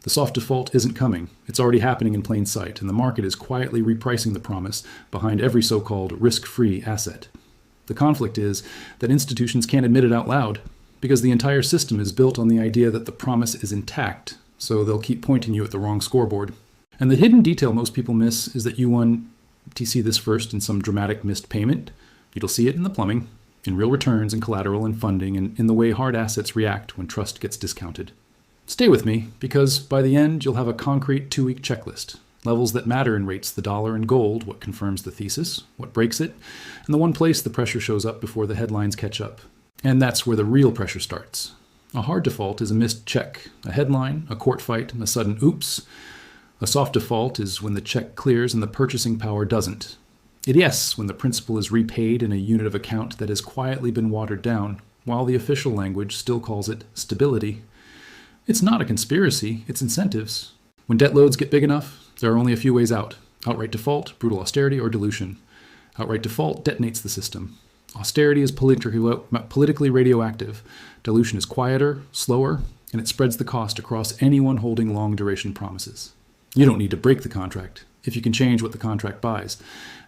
The soft default isn't coming. It's already happening in plain sight, and the market is quietly repricing the promise behind every so-called risk-free asset. The conflict is that institutions can't admit it out loud, because the entire system is built on the idea that the promise is intact, so they'll keep pointing you at the wrong scoreboard. And the hidden detail most people miss is that you won't see this first in some dramatic missed payment. You'll see it in the plumbing, in real returns and collateral and funding, and in the way hard assets react when trust gets discounted. Stay with me, because by the end you'll have a concrete 2-week checklist. Levels that matter in rates the dollar and gold, what confirms the thesis, what breaks it, and the one place the pressure shows up before the headlines catch up. And that's where the real pressure starts. A hard default is a missed check, a headline, a court fight, and a sudden oops. A soft default is when the check clears and the purchasing power doesn't. Yes, when the principal is repaid in a unit of account that has quietly been watered down, while the official language still calls it stability. It's not a conspiracy, it's incentives. When debt loads get big enough, there are only a few ways out. Outright default, brutal austerity, or dilution. Outright default detonates the system. Austerity is politically radioactive. Dilution is quieter, slower, and it spreads the cost across anyone holding long-duration promises. You don't need to break the contract if you can change what the contract buys.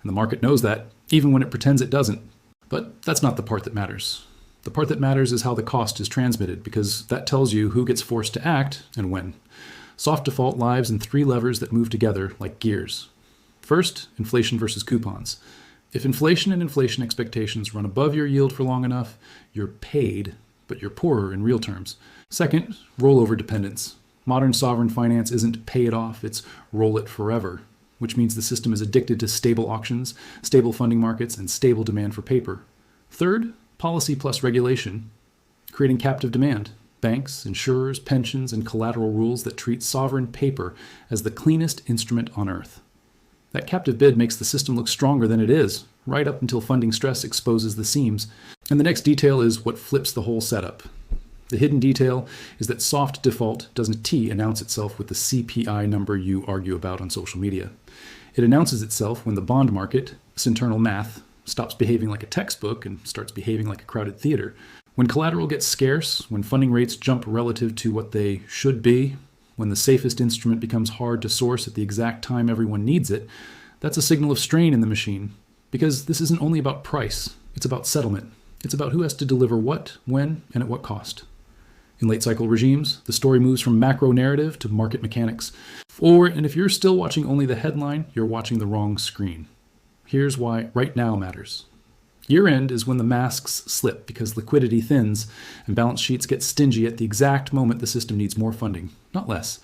And the market knows that, even when it pretends it doesn't. But that's not the part that matters. The part that matters is how the cost is transmitted, because that tells you who gets forced to act and when. Soft default lives in 3 levers that move together like gears. First, inflation versus coupons. If inflation and inflation expectations run above your yield for long enough, you're paid, but you're poorer in real terms. Second, rollover dependence. Modern sovereign finance isn't pay it off, it's roll it forever, which means the system is addicted to stable auctions, stable funding markets, and stable demand for paper. Third, policy plus regulation, creating captive demand. Banks, insurers, pensions, and collateral rules that treat sovereign paper as the cleanest instrument on earth. That captive bid makes the system look stronger than it is, right up until funding stress exposes the seams. And the next detail is what flips the whole setup. The hidden detail is that soft default doesn't announce itself with the CPI number you argue about on social media. It announces itself when the bond market, its internal math, stops behaving like a textbook and starts behaving like a crowded theater. When collateral gets scarce, when funding rates jump relative to what they should be, when the safest instrument becomes hard to source at the exact time everyone needs it, that's a signal of strain in the machine. Because this isn't only about price, it's about settlement. It's about who has to deliver what, when, and at what cost. In late cycle regimes, the story moves from macro narrative to market mechanics. And if you're still watching only the headline, you're watching the wrong screen. Here's why right now matters. Year-end is when the masks slip because liquidity thins and balance sheets get stingy at the exact moment the system needs more funding, not less.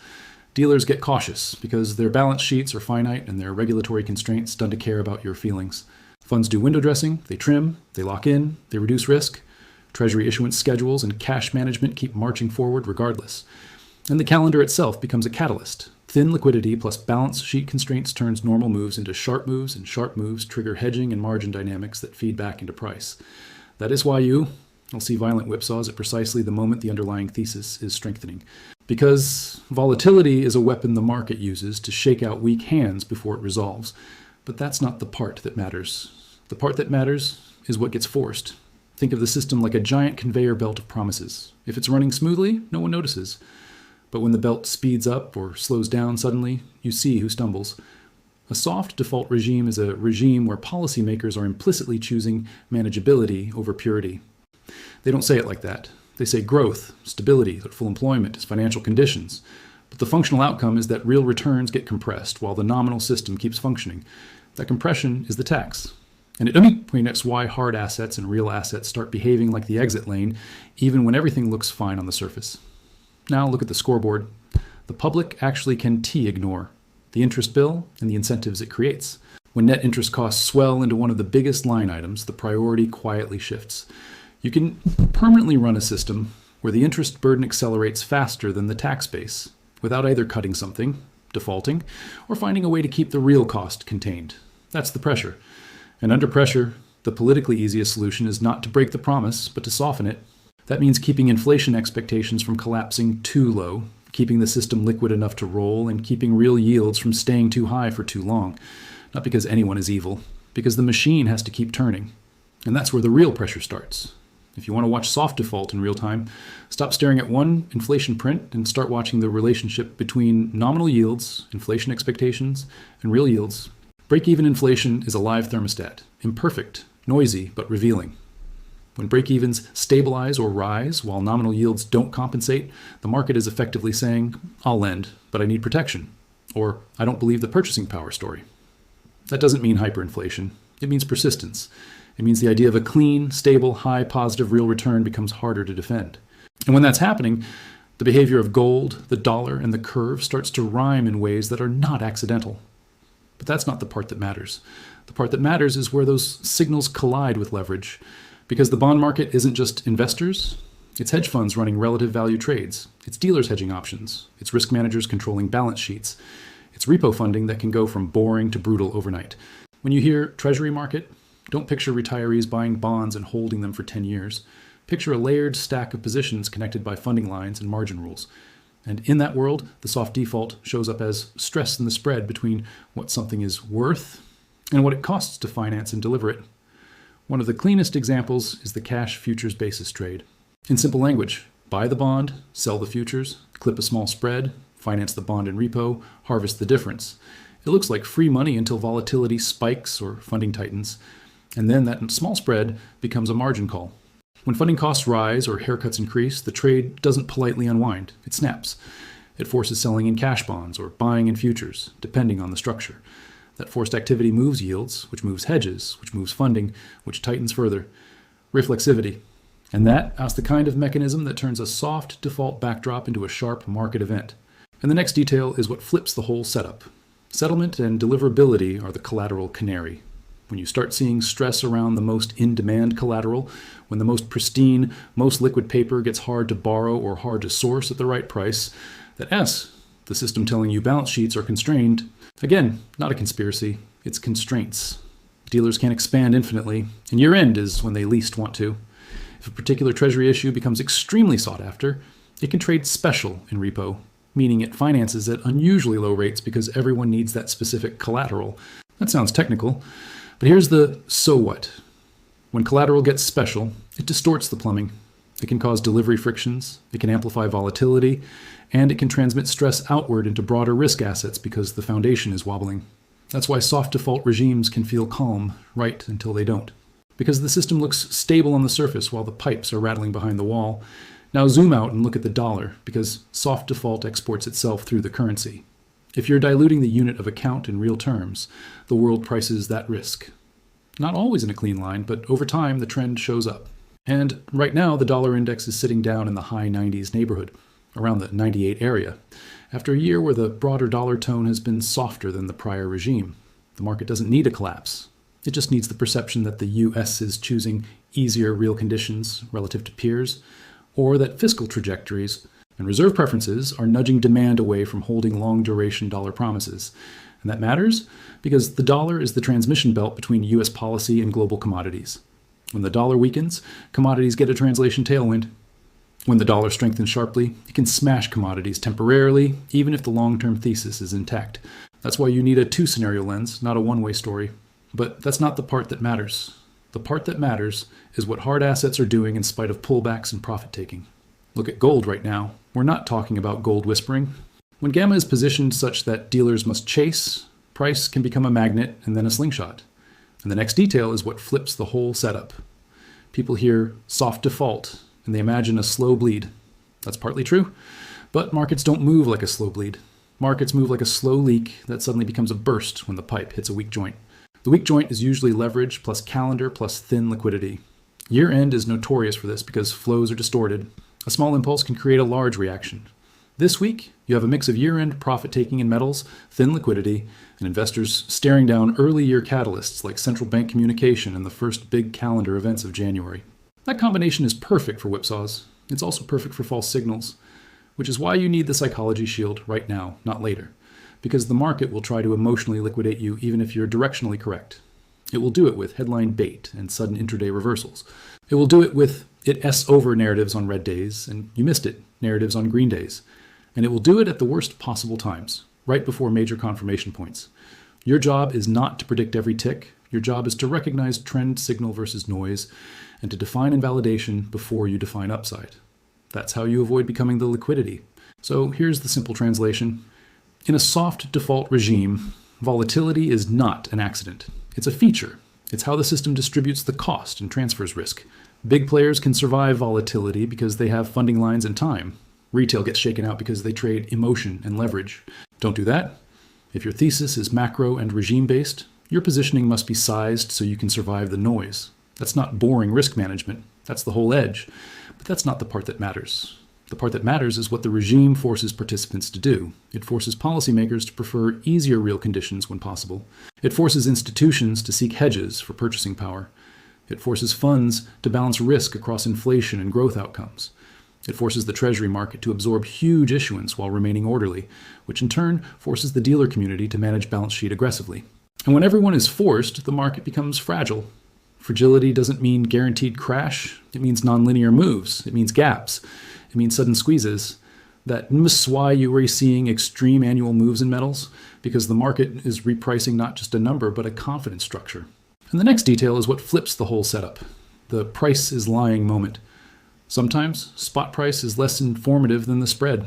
Dealers get cautious because their balance sheets are finite and their regulatory constraints done to care about your feelings. Funds do window dressing, they trim, they lock in, they reduce risk. Treasury issuance schedules and cash management keep marching forward regardless. And the calendar itself becomes a catalyst. Thin liquidity plus balance sheet constraints turns normal moves into sharp moves, and sharp moves trigger hedging and margin dynamics that feed back into price. That is why you'll see violent whipsaws at precisely the moment the underlying thesis is strengthening. Because volatility is a weapon the market uses to shake out weak hands before it resolves. But that's not the part that matters. The part that matters is what gets forced. Think of the system like a giant conveyor belt of promises. If it's running smoothly, no one notices. But when the belt speeds up or slows down suddenly, you see who stumbles. A soft default regime is a regime where policymakers are implicitly choosing manageability over purity. They don't say it like that. They say growth, stability, full employment, financial conditions. But the functional outcome is that real returns get compressed while the nominal system keeps functioning. That compression is the tax. And it points why hard assets and real assets start behaving like the exit lane, even when everything looks fine on the surface. Now look at the scoreboard. The public actually can ignore the interest bill and the incentives it creates. When net interest costs swell into one of the biggest line items, the priority quietly shifts. You can permanently run a system where the interest burden accelerates faster than the tax base, without either cutting something, defaulting, or finding a way to keep the real cost contained. That's the pressure. And under pressure, the politically easiest solution is not to break the promise, but to soften it. That means keeping inflation expectations from collapsing too low, keeping the system liquid enough to roll, and keeping real yields from staying too high for too long. Not because anyone is evil, because the machine has to keep turning. And that's where the real pressure starts. If you want to watch soft default in real time, stop staring at one inflation print and start watching the relationship between nominal yields, inflation expectations, and real yields. Break-even inflation is a live thermostat, imperfect, noisy, but revealing. When break-evens stabilize or rise while nominal yields don't compensate, the market is effectively saying, I'll lend, but I need protection, or I don't believe the purchasing power story. That doesn't mean hyperinflation. It means persistence. It means the idea of a clean, stable, high positive real return becomes harder to defend. And when that's happening, the behavior of gold, the dollar, and the curve starts to rhyme in ways that are not accidental. But that's not the part that matters. The part that matters is where those signals collide with leverage, because the bond market isn't just investors, it's hedge funds running relative value trades, it's dealers hedging options, it's risk managers controlling balance sheets, it's repo funding that can go from boring to brutal overnight. When you hear treasury market, don't picture retirees buying bonds and holding them for 10 years. Picture a layered stack of positions connected by funding lines and margin rules. And in that world, the soft default shows up as stress in the spread between what something is worth and what it costs to finance and deliver it. One of the cleanest examples is the cash futures basis trade. In simple language, buy the bond, sell the futures, clip a small spread, finance the bond in repo, harvest the difference. It looks like free money until volatility spikes or funding tightens, and then that small spread becomes a margin call. When funding costs rise or haircuts increase, the trade doesn't politely unwind. It snaps. It forces selling in cash bonds or buying in futures, depending on the structure. That forced activity moves yields, which moves hedges, which moves funding, which tightens further. Reflexivity. And that's the kind of mechanism that turns a soft default backdrop into a sharp market event. And the next detail is what flips the whole setup. Settlement and deliverability are the collateral canary. When you start seeing stress around the most in-demand collateral, when the most pristine, most liquid paper gets hard to borrow or hard to source at the right price, that S, the system telling you balance sheets are constrained, again, not a conspiracy, it's constraints. Dealers can't expand infinitely, and year-end is when they least want to. If a particular treasury issue becomes extremely sought after, it can trade special in repo, meaning it finances at unusually low rates because everyone needs that specific collateral. That sounds technical, but here's the so what. When collateral gets special, it distorts the plumbing. It can cause delivery frictions, it can amplify volatility, and it can transmit stress outward into broader risk assets because the foundation is wobbling. That's why soft default regimes can feel calm right until they don't. Because the system looks stable on the surface while the pipes are rattling behind the wall. Now zoom out and look at the dollar, because soft default exports itself through the currency. If you're diluting the unit of account in real terms, the world prices that risk. Not always in a clean line, but over time the trend shows up. And right now the dollar index is sitting down in the high 90s neighborhood, around the 98 area, after a year where the broader dollar tone has been softer than the prior regime. The market doesn't need a collapse. It just needs the perception that the US is choosing easier real conditions relative to peers, or that fiscal trajectories and reserve preferences are nudging demand away from holding long-duration dollar promises. And that matters because the dollar is the transmission belt between US policy and global commodities. When the dollar weakens, commodities get a translation tailwind. When the dollar strengthens sharply, it can smash commodities temporarily, even if the long-term thesis is intact. That's why you need a two-scenario lens, not a one-way story. But that's not the part that matters. The part that matters is what hard assets are doing in spite of pullbacks and profit-taking. Look at gold right now. We're not talking about gold whispering. When gamma is positioned such that dealers must chase, price can become a magnet and then a slingshot. And the next detail is what flips the whole setup. People hear soft default and they imagine a slow bleed. That's partly true, but markets don't move like a slow bleed. Markets move like a slow leak that suddenly becomes a burst when the pipe hits a weak joint. The weak joint is usually leverage plus calendar plus thin liquidity. Year-end is notorious for this because flows are distorted. A small impulse can create a large reaction. This week, you have a mix of year-end profit-taking in metals, thin liquidity, and investors staring down early year catalysts like central bank communication and the first big calendar events of January. That combination is perfect for whipsaws. It's also perfect for false signals, which is why you need the psychology shield right now, not later, because the market will try to emotionally liquidate you even if you're directionally correct. It will do it with headline bait and sudden intraday reversals. It will do it with it S over narratives on red days, and you missed it, narratives on green days. And it will do it at the worst possible times, right before major confirmation points. Your job is not to predict every tick. Your job is to recognize trend signal versus noise and to define invalidation before you define upside. That's how you avoid becoming the liquidity. So here's the simple translation. In a soft default regime, volatility is not an accident. It's a feature. It's how the system distributes the cost and transfers risk. Big players can survive volatility because they have funding lines and time. Retail gets shaken out because they trade emotion and leverage. Don't do that. If your thesis is macro and regime-based, your positioning must be sized so you can survive the noise. That's not boring risk management. That's the whole edge. But that's not the part that matters. The part that matters is what the regime forces participants to do. It forces policymakers to prefer easier real conditions when possible. It forces institutions to seek hedges for purchasing power. It forces funds to balance risk across inflation and growth outcomes. It forces the treasury market to absorb huge issuance while remaining orderly, which in turn forces the dealer community to manage balance sheet aggressively. And when everyone is forced, the market becomes fragile. Fragility doesn't mean guaranteed crash. It means nonlinear moves. It means gaps. It means sudden squeezes. That's why you are seeing extreme annual moves in metals, because the market is repricing not just a number, but a confidence structure. And the next detail is what flips the whole setup, the price is lying moment. Sometimes spot price is less informative than the spread.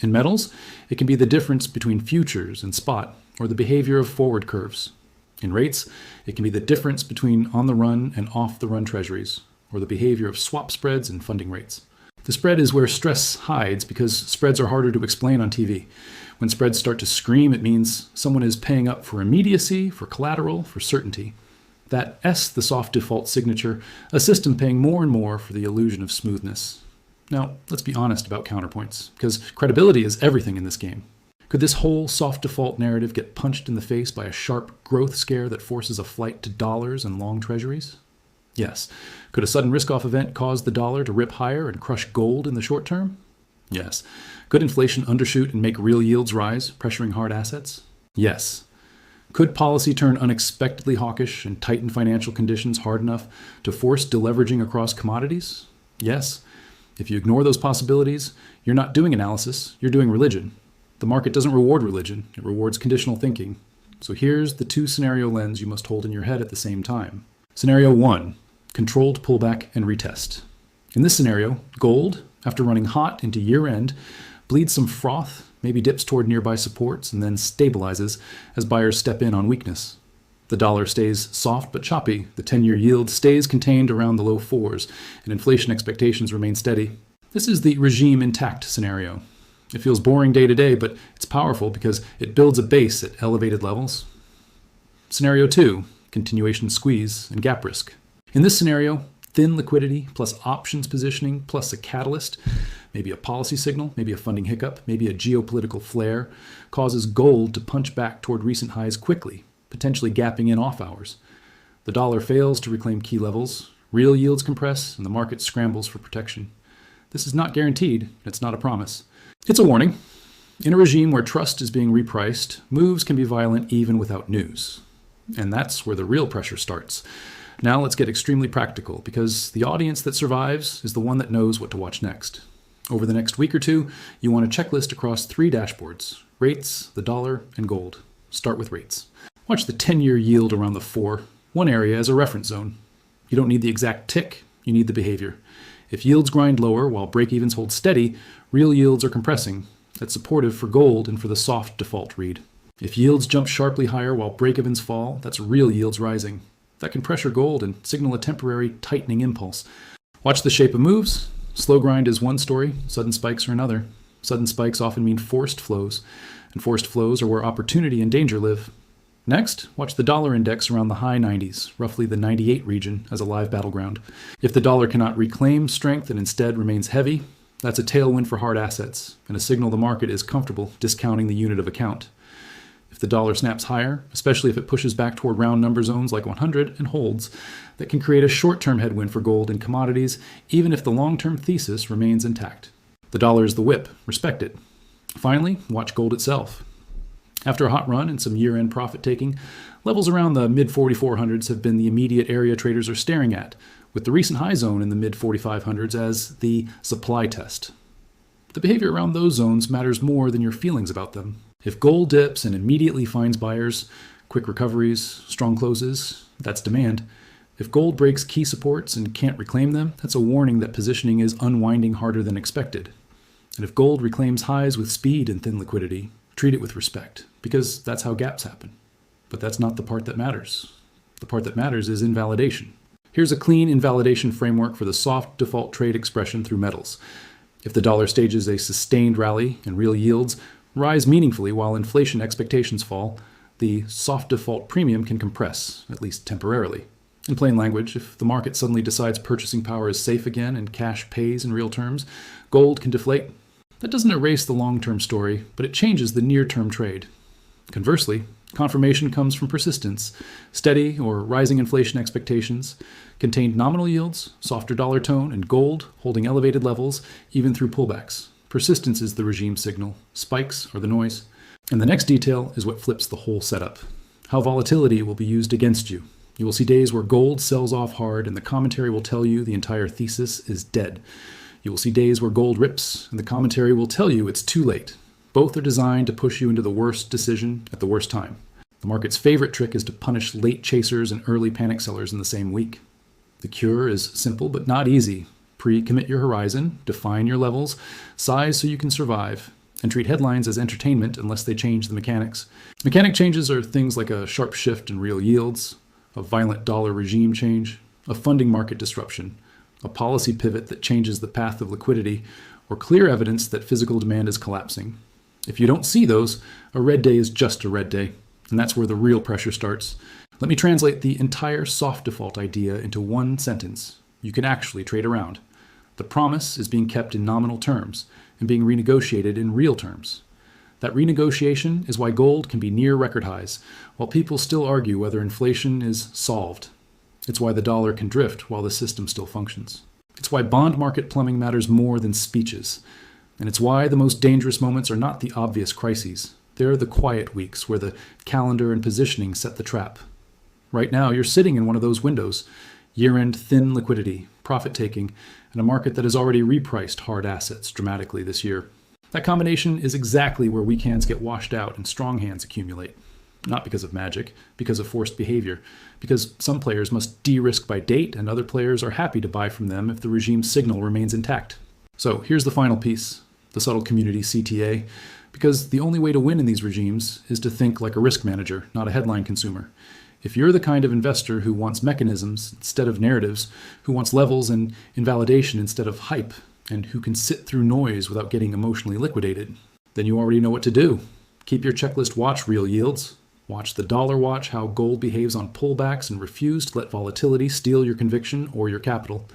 In metals, it can be the difference between futures and spot, or the behavior of forward curves. In rates, it can be the difference between on-the-run and off-the-run treasuries, or the behavior of swap spreads and funding rates. The spread is where stress hides because spreads are harder to explain on TV. When spreads start to scream, it means someone is paying up for immediacy, for collateral, for certainty. That S, the soft default signature, a system paying more and more for the illusion of smoothness. Now, let's be honest about counterpoints, because credibility is everything in this game. Could this whole soft default narrative get punched in the face by a sharp growth scare that forces a flight to dollars and long treasuries? Yes. Could a sudden risk-off event cause the dollar to rip higher and crush gold in the short term? Yes. Could inflation undershoot and make real yields rise, pressuring hard assets? Yes. Could policy turn unexpectedly hawkish and tighten financial conditions hard enough to force deleveraging across commodities? Yes. If you ignore those possibilities, you're not doing analysis, you're doing religion. The market doesn't reward religion, it rewards conditional thinking. So here's the two scenario lens you must hold in your head at the same time. Scenario 1, controlled pullback and retest. In this scenario, gold, after running hot into year-end, bleeds some froth, maybe dips toward nearby supports, and then stabilizes as buyers step in on weakness. The dollar stays soft but choppy, the 10-year yield stays contained around the low fours, and inflation expectations remain steady. This is the regime intact scenario. It feels boring day to day, but it's powerful because it builds a base at elevated levels. Scenario 2, continuation squeeze and gap risk. In this scenario, thin liquidity plus options positioning plus a catalyst, maybe a policy signal, maybe a funding hiccup, maybe a geopolitical flare, causes gold to punch back toward recent highs quickly, potentially gapping in off hours. The dollar fails to reclaim key levels, real yields compress, and the market scrambles for protection. This is not guaranteed, it's not a promise. It's a warning. In a regime where trust is being repriced, moves can be violent even without news. And that's where the real pressure starts. Now let's get extremely practical, because the audience that survives is the one that knows what to watch next. Over the next week or two, you want a checklist across 3 dashboards: rates, the dollar, and gold. Start with rates. Watch the 10-year yield around the 4, one area as a reference zone. You don't need the exact tick, you need the behavior. If yields grind lower while break-evens hold steady, real yields are compressing. That's supportive for gold and for the soft default read. If yields jump sharply higher while break-evens fall, that's real yields rising. That can pressure gold and signal a temporary tightening impulse. Watch the shape of moves. Slow grind is one story, sudden spikes are another. Sudden spikes often mean forced flows, and forced flows are where opportunity and danger live. Next, watch the dollar index around the high 90s, roughly the 98 region, as a live battleground. If the dollar cannot reclaim strength and instead remains heavy, that's a tailwind for hard assets, and a signal the market is comfortable discounting the unit of account. If the dollar snaps higher, especially if it pushes back toward round number zones like 100 and holds, that can create a short-term headwind for gold and commodities, even if the long-term thesis remains intact. The dollar is the whip, respect it. Finally, watch gold itself. After a hot run and some year-end profit-taking, levels around the mid-4400s have been the immediate area traders are staring at, with the recent high zone in the mid-4500s as the supply test. The behavior around those zones matters more than your feelings about them. If gold dips and immediately finds buyers, quick recoveries, strong closes, That's demand. If gold breaks key supports and can't reclaim them, that's a warning that positioning is unwinding harder than expected. And if gold reclaims highs with speed and thin liquidity, treat it with respect, because that's how gaps happen. But that's not the part that matters. The part that matters is invalidation. Here's a clean invalidation framework for the soft default trade expression through metals. If the dollar stages a sustained rally and real yields rise meaningfully while inflation expectations fall, the soft default premium can compress, at least temporarily. In plain language, if the market suddenly decides purchasing power is safe again and cash pays in real terms, gold can deflate. That doesn't erase the long-term story, but it changes the near-term trade. Conversely, confirmation comes from persistence. Steady or rising inflation expectations, contained nominal yields, softer dollar tone, and gold holding elevated levels even through pullbacks. Persistence is the regime signal. Spikes are the noise. And the next detail is what flips the whole setup. How volatility will be used against you. You will see days where gold sells off hard and the commentary will tell you the entire thesis is dead. You will see days where gold rips and the commentary will tell you it's too late. Both are designed to push you into the worst decision at the worst time. The market's favorite trick is to punish late chasers and early panic sellers in the same week. The cure is simple but not easy. Pre-commit your horizon, define your levels, size so you can survive, and treat headlines as entertainment unless they change the mechanics. Mechanic changes are things like a sharp shift in real yields, a violent dollar regime change, a funding market disruption, a policy pivot that changes the path of liquidity, or clear evidence that physical demand is collapsing. If you don't see those, a red day is just a red day, and that's where the real pressure starts. Let me translate the entire soft default idea into one sentence. You can actually trade around. The promise is being kept in nominal terms and being renegotiated in real terms. That renegotiation is why gold can be near record highs, while people still argue whether inflation is solved. It's why the dollar can drift while the system still functions. It's why bond market plumbing matters more than speeches. And it's why the most dangerous moments are not the obvious crises. They're the quiet weeks where the calendar and positioning set the trap. Right now, you're sitting in one of those windows. Year-end thin liquidity, profit-taking, and a market that has already repriced hard assets dramatically this year. That combination is exactly where weak hands get washed out and strong hands accumulate. Not because of magic, because of forced behavior. Because some players must de-risk by date and other players are happy to buy from them if the regime's signal remains intact. So here's the final piece, the subtle community CTA. Because the only way to win in these regimes is to think like a risk manager, not a headline consumer. If you're the kind of investor who wants mechanisms instead of narratives, who wants levels and invalidation instead of hype, and who can sit through noise without getting emotionally liquidated, then you already know what to do. Keep your checklist watch real yields. Watch the dollar watch how gold behaves on pullbacks and refuse to let volatility steal your conviction or your capital.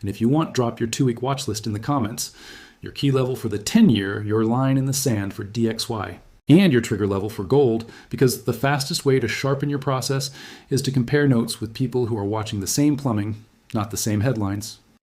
And if you want, drop your 2-week watch list in the comments. Your key level for the 10-year, your line in the sand for DXY. And your trigger level for gold, because the fastest way to sharpen your process is to compare notes with people who are watching the same plumbing, not the same headlines.